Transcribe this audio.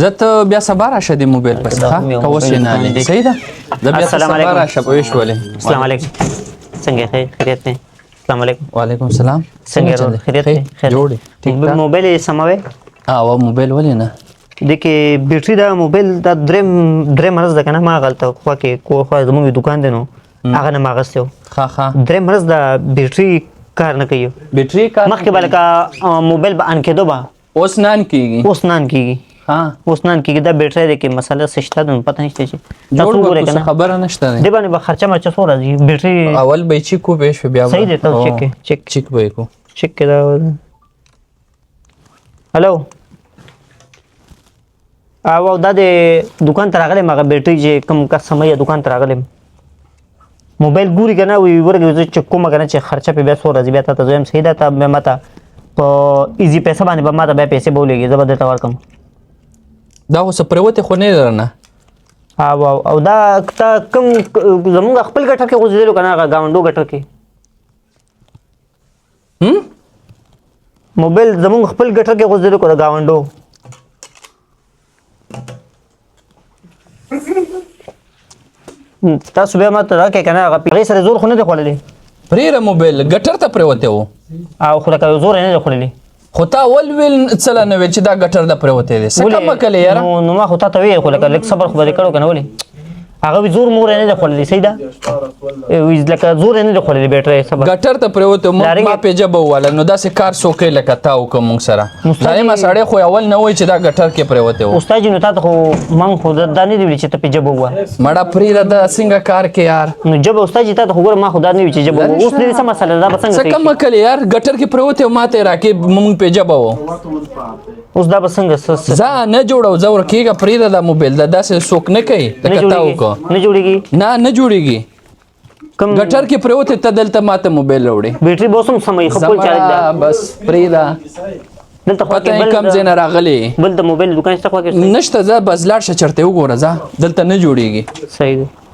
زه ته بیا سبا راشه د موبایل پسې ښه که اوس یې نه علي صحیح ده زه بیا ته سبا راشه په ویش ولې السلام علیکم څنګه خیریت دی السلام علیکم وعلیکم السلام څنګه خیریت دی جوړ دی ټیک ټاک موبایل یې سموي او موبایل ولې نه د کې بیټري دا موبایل دا درې مرز ده کنه ما غلطه خو کې خو زموږ دکان دی نو هغه نه ماغستو ښه درې مرز دا بیټري کار نه کوي بیټري کار مخکې بلکه موبایل به ان کېدو به اوس نان کیږي اوس نان کیږي اوس نان کیږي دا بیټري د کې مسله سشته ده پته نشته چې تاسو ګورئ کنه خبره نشته دی باندې به خرچه مرچه څو راځي بیټري اول به چیک کو به شو بیا صحیح دی تاسو چیک به کو چیک کړه هلو او دا د دکان ته راغلی مغه بیټري چې کوم کا سمه دکان ته راغلی موبایل ګوري کنه وی ورګه چې کومه کنه چې خرچه په بیا څو راځي بیا ته زم صحیح ده ته مې ماته په ایزی پیسې باندې به ماته بیا پیسې بولېږي زه به درته ورکم دا اوس پروته خو نه درنه او دا تا کوم زمونږ خپل ګټه کې غوځېدلو کنه هغه گاونډو ګټه کې موبایل زمونږ خپل ګټه کې غوځېدلو کنه گاونډو تاسو بیا ماته راکې کنه هغه پیغې سره زور خو نه دی خوړلی پرېره موبایل ګټر ته پرېوتی و او خو لکه زور یې نه دی خوړلی خو تا ول ویل څه نه ویل چې دا ګټر د پرېوتی دی څه کمه کلی یاره نو ما خو تا ته ویې خو لکه لږ صبر خو به دې کړو که نه ولې هغه وي زور مور یې نه دی خوړلی صحیح ده وي لکه زور یې نه دی خوړلی بیټرۍ صبر ګټر ته پرېوتی موږ ما پې ژبه وواله نو داسې کار څوک کوي لکه تا وکړه موږ سره ظالمه سړی خو اول نه وایي چې دا ګټر کې پرېوتی و استاد جي نو تا ته خو من خو دا نه دی ویلي چې ته پې ژبه ووایه مړه پرېږده دا څنګه کار کې یار نو ژبه استاد جي تا ته خو ګوره ما خو دا نه وي چې ژبه ووایه اوس دې څه مسله دا به څنګه څه کمه کلی یار ګټر کې پرېوتی و ما ته یې راکې موږ پې ژبه و اوس دا به څنګه ځه نه جوړو زه ورکېږه پرېږده دا موبایل دا داسې څوک نه کوي لکه تا وکړه نه جوړېږي نه جوړېږي ګټر کې پرېوتی ته دلته ماته موبایل راوړې بیټري به اوس هم سموي ښه فول چارج ده بس پرېږده دلته خوا پته یې کم ځای نه راغلی بل د موبایل دکان شته خوا کې نشته ځه بس لاړ شه چېرته وګوره ځه دلته نه جوړېږي صحیح ده